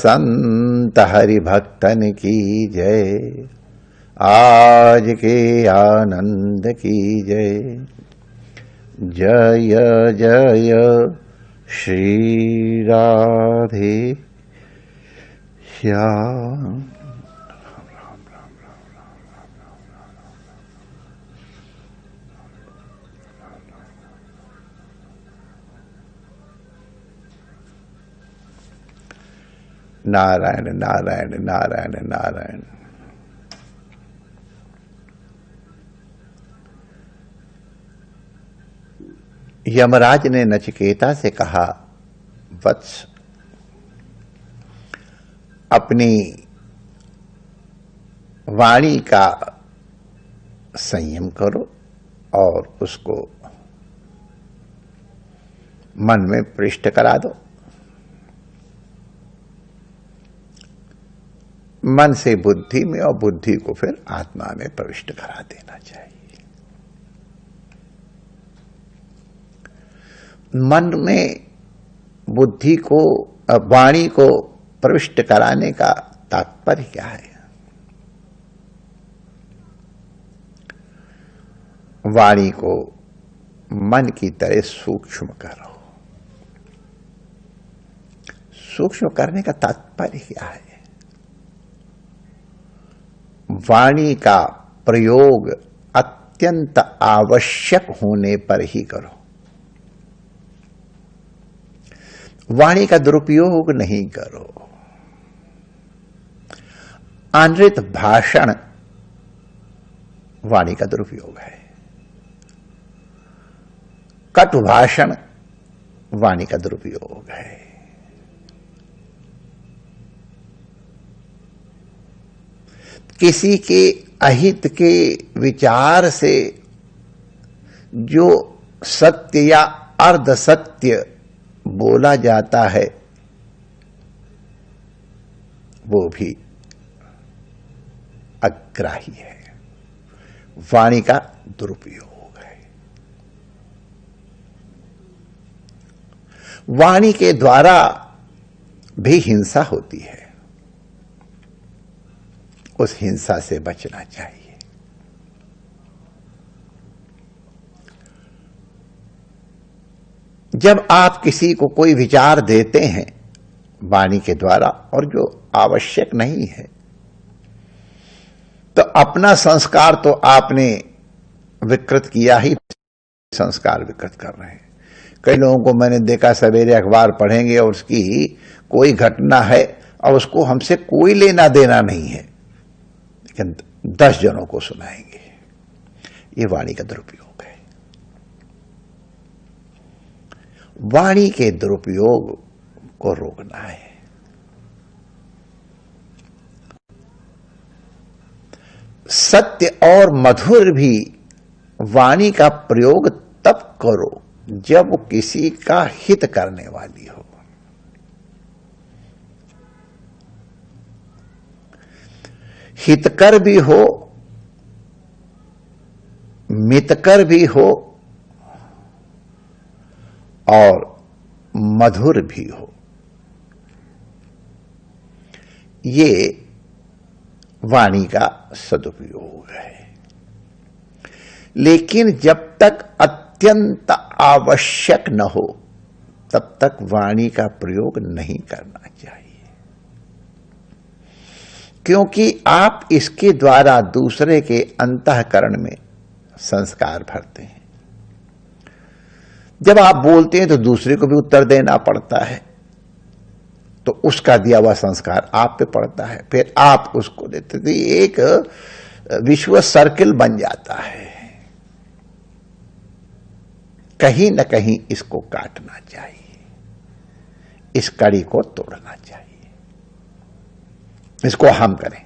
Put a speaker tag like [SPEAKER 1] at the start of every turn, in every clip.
[SPEAKER 1] संत हरि भक्तन की जय, आज के आनंद की जय। जय जय श्री राधे श्याम। नारायण नारायण नारायण नारायण। यमराज ने नचिकेता से कहा, वत्स, अपनी वाणी का संयम करो और उसको मन में प्रविष्ट करा दो। मन से बुद्धि में और बुद्धि को फिर आत्मा में प्रविष्ट करा देना चाहिए। मन में बुद्धि को, वाणी को प्रविष्ट कराने का तात्पर्य क्या है? वाणी को मन की तरह सूक्ष्म करो। सूक्ष्म करने का तात्पर्य क्या है? वाणी का प्रयोग अत्यंत आवश्यक होने पर ही करो। वाणी का दुरुपयोग नहीं करो। अनृत भाषण वाणी का दुरुपयोग है। कटु भाषण वाणी का दुरुपयोग है। किसी के अहित के विचार से जो सत्य या अर्ध सत्य बोला जाता है वो भी अग्राही है, वाणी का दुरुपयोग है। वाणी के द्वारा भी हिंसा होती है, उस हिंसा से बचना चाहिए। जब आप किसी को कोई विचार देते हैं वाणी के द्वारा और जो आवश्यक नहीं है, तो अपना संस्कार तो आपने विकृत किया ही, संस्कार विकृत कर रहे हैं। कई लोगों को मैंने देखा, सवेरे अखबार पढ़ेंगे और उसकी कोई घटना है और उसको हमसे कोई लेना देना नहीं है, लेकिन 10 जनों को सुनाएंगे। ये वाणी का दुरुपयोग है। वाणी के दुरुपयोग को रोकना है। सत्य और मधुर भी वाणी का प्रयोग तब करो जब किसी का हित करने वाली हो। हितकर भी हो, मितकर भी हो और मधुर भी हो। ये वाणी का सदुपयोग है। लेकिन जब तक अत्यंत आवश्यक न हो तब तक वाणी का प्रयोग नहीं करना चाहिए, क्योंकि आप इसके द्वारा दूसरे के अंतःकरण में संस्कार भरते हैं। जब आप बोलते हैं तो दूसरे को भी उत्तर देना पड़ता है, तो उसका दिया हुआ संस्कार आप पे पड़ता है, फिर आप उसको देते, तो एक विश्व सर्किल बन जाता है। कहीं न कहीं इसको काटना चाहिए, इस कड़ी को तोड़ना चाहिए, इसको हम करें।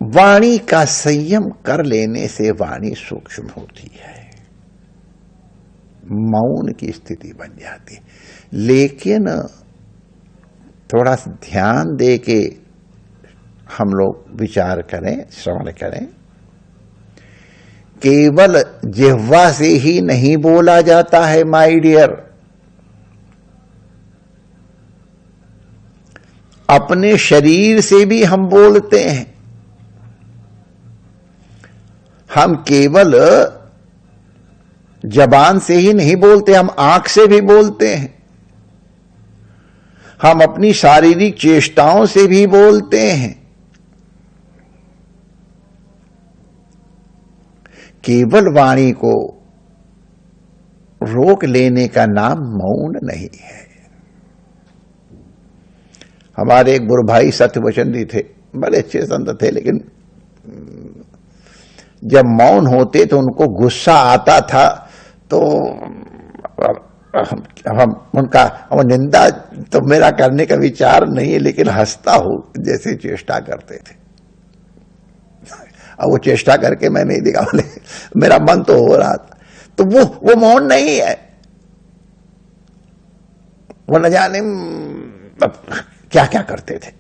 [SPEAKER 1] वाणी का संयम कर लेने से वाणी सूक्ष्म होती है, मौन की स्थिति बन जाती। लेकिन थोड़ा सा ध्यान दे के हम लोग विचार करें, श्रवण करें। केवल जिह्वा से ही नहीं बोला जाता है माय डियर। अपने शरीर से भी हम बोलते हैं। हम केवल जबान से ही नहीं बोलते, हम आंख से भी बोलते हैं, हम अपनी शारीरिक चेष्टाओं से भी बोलते हैं। केवल वाणी को रोक लेने का नाम मौन नहीं है। हमारे एक गुरु भाई सत्यवचन जी थे, बड़े अच्छे संत थे, लेकिन जब मौन होते तो उनको गुस्सा आता था, तो हम उनका निंदा तो मेरा करने का विचार नहीं है, लेकिन हंसता हूं जैसे चेष्टा करते थे। अब वो चेष्टा करके मैं नहीं दिखा, बोले मेरा मन तो हो रहा था। तो वो मौन नहीं है, वो न जाने क्या क्या करते थे,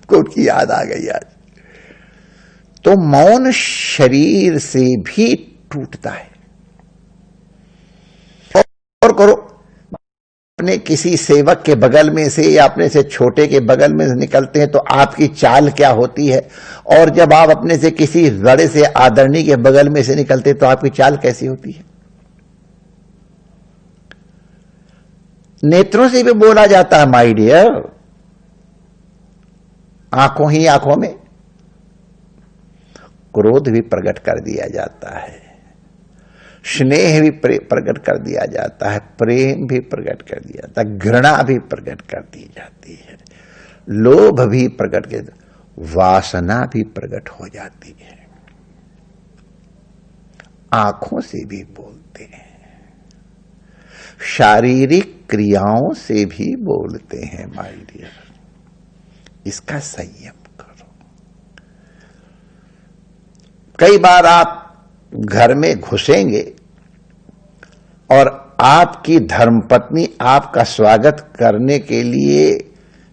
[SPEAKER 1] को उनकी याद आ गई आज। तो मौन शरीर से भी टूटता है। और करो, अपने किसी सेवक के बगल में से या अपने से छोटे के बगल में से निकलते हैं तो आपकी चाल क्या होती है, और जब आप अपने से किसी बड़े से आदरणीय के बगल में से निकलते हैं तो आपकी चाल कैसी होती है। नेत्रों से भी बोला जाता है माय डियर, आंखों ही आंखों में क्रोध भी प्रकट कर दिया जाता है, स्नेह भी प्रकट कर दिया जाता है, प्रेम भी प्रकट कर दिया जाता है, घृणा भी प्रकट कर दी जाती है, लोभ भी प्रकट कर, वासना भी प्रकट हो जाती है। आंखों से भी बोलते हैं, शारीरिक क्रियाओं से भी बोलते हैं माय डियर। इसका संयम करो। कई बार आप घर में घुसेंगे और आपकी धर्मपत्नी आपका स्वागत करने के लिए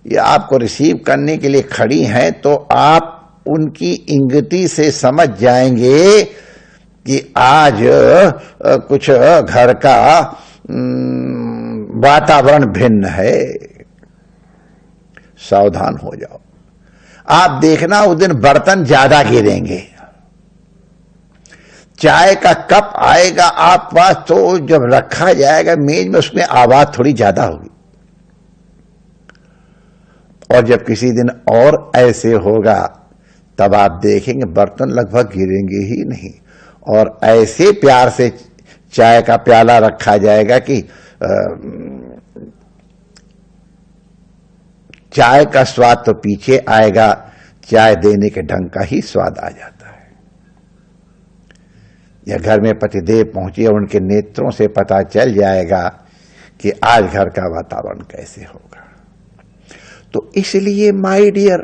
[SPEAKER 1] या आपको रिसीव करने के लिए खड़ी हैं, तो आप उनकी इंगिती से समझ जाएंगे कि आज कुछ घर का वातावरण भिन्न है। सावधान हो जाओ। आप देखना उस दिन बर्तन ज्यादा गिरेंगे, चाय का कप आएगा आप पास तो जब रखा जाएगा मेज में, उसमें आवाज थोड़ी ज्यादा होगी। और जब किसी दिन और ऐसे होगा तब आप देखेंगे बर्तन लगभग गिरेंगे ही नहीं, और ऐसे प्यार से चाय का प्याला रखा जाएगा कि चाय का स्वाद तो पीछे आएगा, चाय देने के ढंग का ही स्वाद आ जाता है। या घर में पतिदेव पहुंचे और उनके नेत्रों से पता चल जाएगा कि आज घर का वातावरण कैसे होगा। तो इसलिए माय डियर,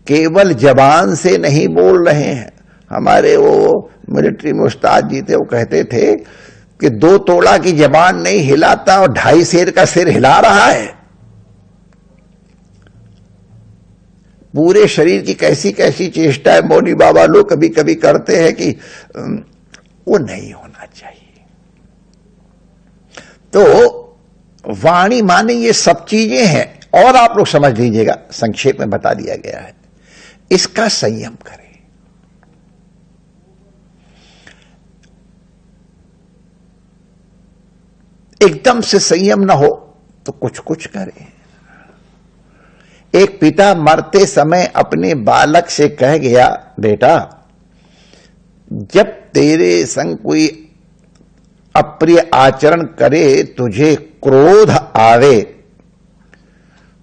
[SPEAKER 1] केवल जबान से नहीं बोल रहे हैं। हमारे वो मिलिट्री में उस्ताद जी थे, वो कहते थे कि 2 तोड़ा की जबान नहीं हिलाता और 2.5 शेर का सिर हिला रहा है। पूरे शरीर की कैसी कैसी चेष्टाएं मौनी बाबा लोग कभी कभी करते हैं कि वो नहीं होना चाहिए। तो वाणी माने ये सब चीजें हैं, और आप लोग समझ लीजिएगा, संक्षेप में बता दिया गया है। इसका संयम करें। एकदम से संयम ना हो तो कुछ कुछ करें। एक पिता मरते समय अपने बालक से कह गया, बेटा जब तेरे संग कोई अप्रिय आचरण करे, तुझे क्रोध आवे,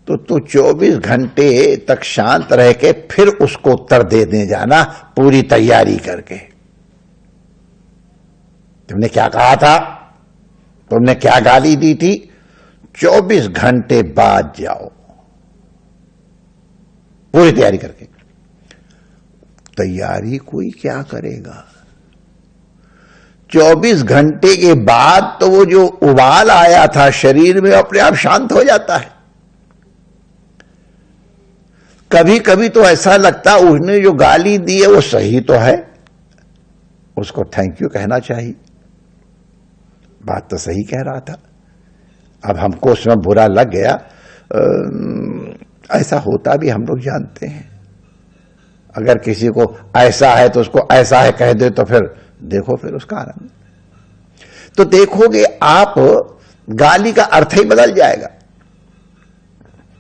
[SPEAKER 1] तो तू 24 घंटे तक शांत रह के फिर उसको उत्तर दे जाना, पूरी तैयारी करके। तुमने क्या कहा था, तुमने क्या गाली दी थी, 24 घंटे बाद जाओ पूरी तैयारी करके। तैयारी कोई क्या करेगा, 24 घंटे के बाद तो वो जो उबाल आया था शरीर में अपने आप शांत हो जाता है। कभी कभी तो ऐसा लगता उसने जो गाली दी है वो सही तो है, उसको थैंक यू कहना चाहिए, बात तो सही कह रहा था। अब हमको उसमें बुरा लग गया, ऐसा होता भी हम लोग जानते हैं। अगर किसी को ऐसा है तो उसको ऐसा है कह दे तो फिर देखो फिर उसका आनंद। तो देखोगे आप गाली का अर्थ ही बदल जाएगा।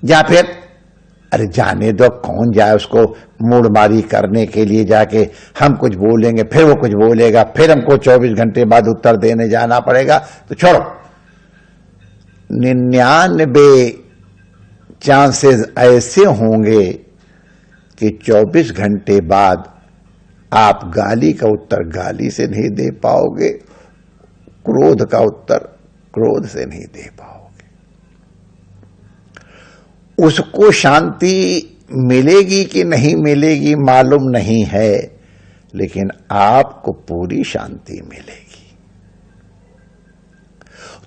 [SPEAKER 1] या फिर अरे जाने दो, कौन जाए उसको मूडमारी करने के लिए, जाके हम कुछ बोलेंगे फिर वो कुछ बोलेगा, फिर हमको 24 घंटे बाद उत्तर देने जाना पड़ेगा, तो छोड़ो। 99 चांसेस ऐसे होंगे कि 24 घंटे बाद आप गाली का उत्तर गाली से नहीं दे पाओगे, क्रोध का उत्तर क्रोध से नहीं दे पाओगे। उसको शांति मिलेगी कि नहीं मिलेगी मालूम नहीं है, लेकिन आपको पूरी शांति मिलेगी।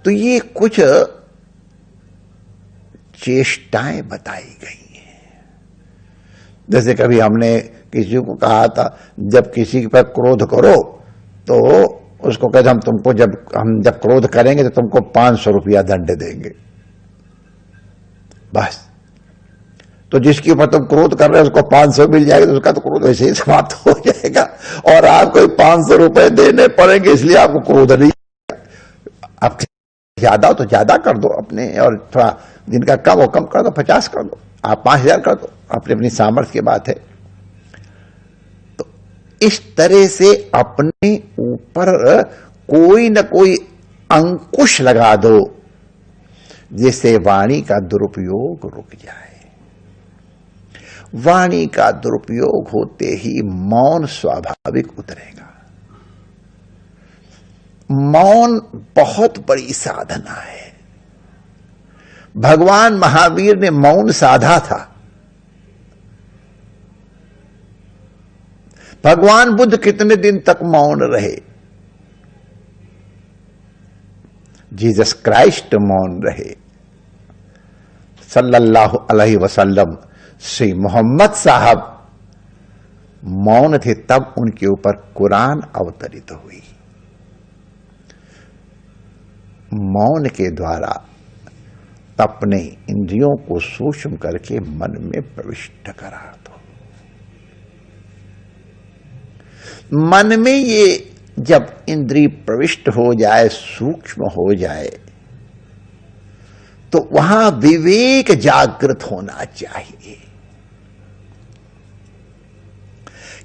[SPEAKER 1] तो ये कुछ चेष्टाएं बताई गई हैं। जैसे कभी हमने किसी को कहा था, जब किसी पर क्रोध करो तो उसको कहते हम तुमको जब क्रोध करेंगे तो तुमको 500 रुपया दंड देंगे, बस। तो जिसके ऊपर तुम क्रोध कर रहे हो उसको 500 मिल जाएगा, तो उसका तो क्रोध वैसे ही समाप्त हो जाएगा, और आपको 500 रुपए देने पड़ेंगे, इसलिए आपको क्रोध नहीं। आप ज्यादा हो तो ज्यादा कर दो अपने, और थोड़ा जिनका कम हो कम कर दो, 50 कर दो, आप 5000 कर दो, अपनी अपनी सामर्थ्य की बात है। तो इस तरह से अपने ऊपर कोई न कोई अंकुश लगा दो, जिससे वाणी का दुरुपयोग रुक जाए। वाणी का दुरुपयोग होते ही मौन स्वाभाविक उतरेगा। मौन बहुत बड़ी साधना है। भगवान महावीर ने मौन साधा था। भगवान बुद्ध कितने दिन तक मौन रहे? जीसस क्राइस्ट मौन रहे। सल्लल्लाहु अलैहि वसल्लम श्री मोहम्मद साहब मौन थे, तब उनके ऊपर कुरान अवतरित हुई। मौन के द्वारा अपने इंद्रियों को सूक्ष्म करके मन में प्रविष्ट करा दो। मन में ये जब इंद्रिय प्रविष्ट हो जाए, सूक्ष्म हो जाए, तो वहां विवेक जागृत होना चाहिए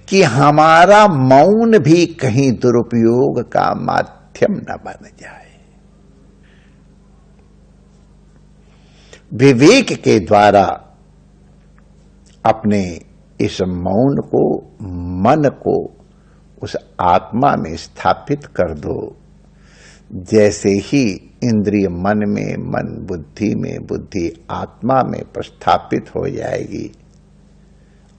[SPEAKER 1] कि हमारा मौन भी कहीं दुरुपयोग का माध्यम न बन जाए। विवेक के द्वारा अपने इस मौन को, मन को उस आत्मा में स्थापित कर दो। जैसे ही इंद्रिय मन में, मन बुद्धि में, बुद्धि आत्मा में प्रस्थापित हो जाएगी,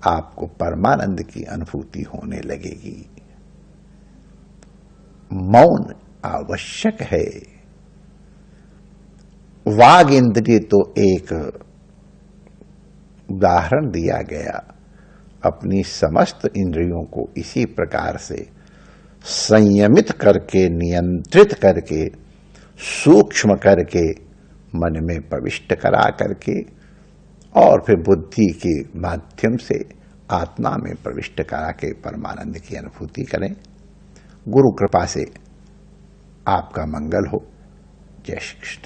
[SPEAKER 1] आपको परमानंद की अनुभूति होने लगेगी। मौन आवश्यक है। वाग इंद्रिय तो एक उदाहरण दिया गया। अपनी समस्त इंद्रियों को इसी प्रकार से संयमित करके, नियंत्रित करके, सूक्ष्म करके, मन में प्रविष्ट करा करके, और फिर बुद्धि के माध्यम से आत्मा में प्रविष्ट करा के परमानंद की अनुभूति करें। गुरु कृपा से आपका मंगल हो। जय श्री कृष्ण।